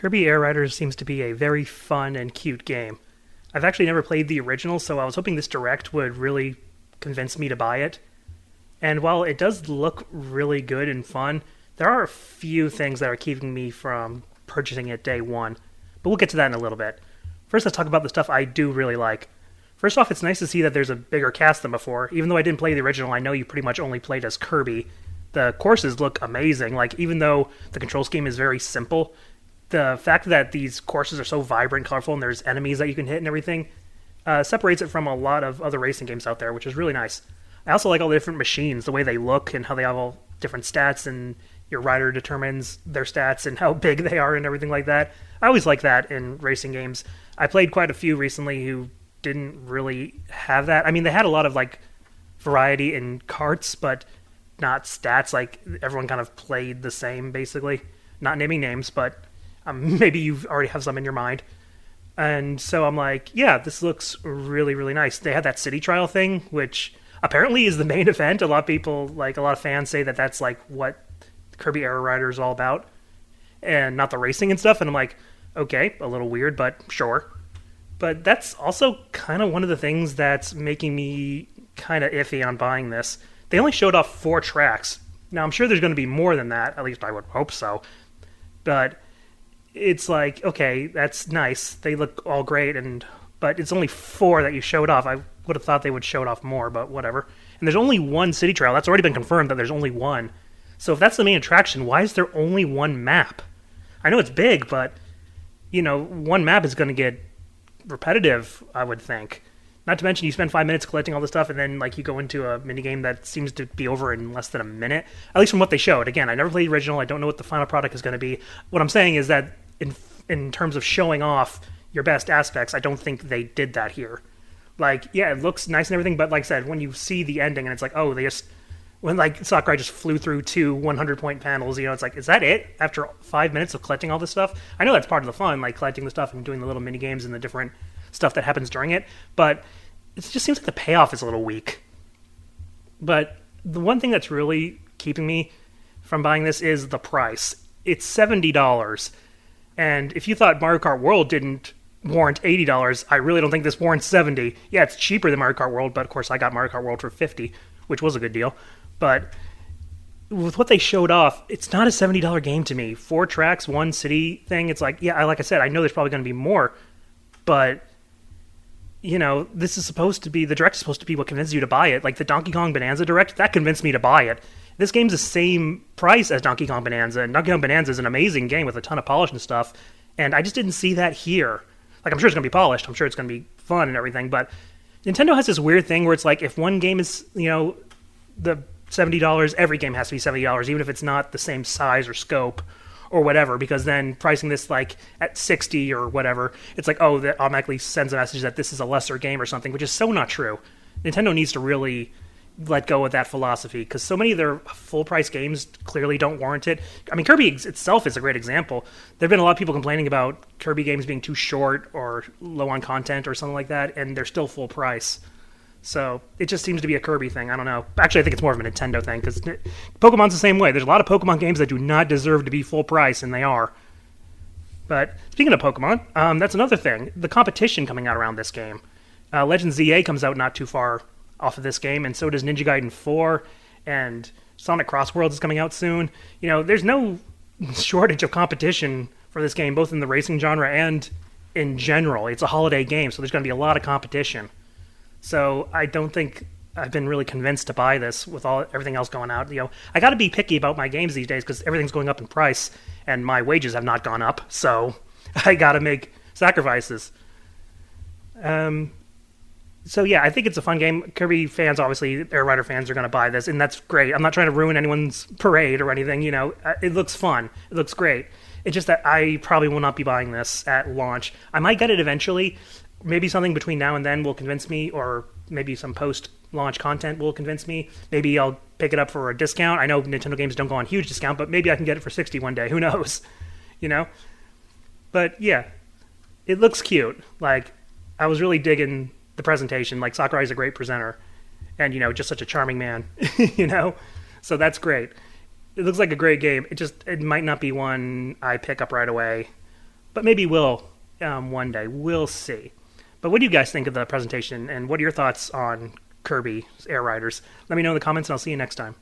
Kirby Air Riders seems to be a very fun and cute game. I've actually never played the original, so I was hoping this direct would really convince me to buy it. And while it does look really good and fun, there are a few things that are keeping me from purchasing it day one. But we'll get to that in a little bit. First, let's talk about the stuff I do really like. First off, it's nice to see that there's a bigger cast than before. Even though I didn't play the original, I know you pretty much only played as Kirby. The courses look amazing. Like, even though the control scheme is very simple, the fact that these courses are so vibrant, colorful, and there's enemies that you can hit and everything separates it from a lot of other racing games out there, which is really nice. I also like all the different machines, the way they look and how they have all different stats, and your rider determines their stats and how big they are and everything like that. I always like that in racing games. I played quite a few recently who didn't really have that. I mean, they had a lot of like variety in carts, but not stats. Like, everyone kind of played the same, basically. Not naming names, but maybe you already have some in your mind. And so I'm like, yeah, this looks really, really nice. They had that city trial thing, which apparently is the main event. A lot of people, like a lot of fans, say that that's like what Kirby Air Rider is all about, and not the racing and stuff. And I'm like, okay, a little weird, but sure. But that's also kind of one of the things that's making me kind of iffy on buying this. They only showed off 4 tracks. Now, I'm sure there's going to be more than that. At least I would hope so. But it's like, okay, that's nice. They look all great, but it's only 4 that you showed off. I would have thought they would show it off more, but whatever. And there's only 1 city trial. That's already been confirmed that there's only 1. So if that's the main attraction, why is there only 1 map? I know it's big, but, 1 map is going to get repetitive, I would think. Not to mention you spend 5 minutes collecting all this stuff, and then like you go into a minigame that seems to be over in less than a minute. At least from what they showed. Again, I never played the original. I don't know what the final product is going to be. What I'm saying is that in terms of showing off your best aspects, I don't think they did that here. Like, yeah, it looks nice and everything, but like I said, when you see the ending and it's like, oh, when like Sakurai just flew through 2 100-point panels, it's like, is that it? After 5 minutes of collecting all this stuff? I know that's part of the fun, like collecting the stuff and doing the little mini games and the different stuff that happens during it, but it just seems like the payoff is a little weak. But the one thing that's really keeping me from buying this is the price. It's $70. And if you thought Mario Kart World didn't warrant $80, I really don't think this warrants $70. Yeah, it's cheaper than Mario Kart World, but of course I got Mario Kart World for $50, which was a good deal. But with what they showed off, it's not a $70 game to me. 4 tracks, 1 city thing. It's like, yeah, like I said, I know there's probably going to be more, but this is supposed to be, the direct is supposed to be what convinces you to buy it. Like the Donkey Kong Bonanza direct, that convinced me to buy it. This game's the same price as Donkey Kong Bonanza, and Donkey Kong Bonanza is an amazing game with a ton of polish and stuff, and I just didn't see that here. Like, I'm sure it's going to be polished, I'm sure it's going to be fun and everything, but Nintendo has this weird thing where it's like, if one game is, the $70, every game has to be $70, even if it's not the same size or scope or whatever, because then pricing this like at 60 or whatever, it's like, oh, that automatically sends a message that this is a lesser game or something, which is so not true. Nintendo needs to really let go of that philosophy, because so many of their full price games clearly don't warrant it. I mean, Kirby itself is a great example. There have been a lot of people complaining about Kirby games being too short or low on content or something like that, and they're still full price. So it just seems to be a Kirby thing. I don't know. Actually, I think it's more of a Nintendo thing, because Pokemon's the same way. There's a lot of Pokemon games that do not deserve to be full price, and they are. But speaking of Pokemon, that's another thing. The competition coming out around this game. Legends ZA comes out not too far off of this game, and so does Ninja Gaiden 4, and Sonic Cross Worlds is coming out soon. There's no shortage of competition for this game, both in the racing genre and in general. It's a holiday game, so there's going to be a lot of competition. So I don't think I've been really convinced to buy this with everything else going out. I got to be picky about my games these days because everything's going up in price, and my wages have not gone up, so I got to make sacrifices. So yeah, I think it's a fun game. Kirby fans, obviously, Air Rider fans are going to buy this, and that's great. I'm not trying to ruin anyone's parade or anything. It looks fun. It looks great. It's just that I probably will not be buying this at launch. I might get it eventually. Maybe something between now and then will convince me, or maybe some post-launch content will convince me. Maybe I'll pick it up for a discount. I know Nintendo games don't go on huge discount, but maybe I can get it for $60 one day. Who knows? But yeah, it looks cute. Like, I was really digging the presentation. Like, Sakurai's a great presenter, and just such a charming man. So that's great. It looks like a great game. It might not be one I pick up right away. but maybe we'll one day. We'll see. But what do you guys think of the presentation, and what are your thoughts on Kirby Air Riders? Let me know in the comments, and I'll see you next time.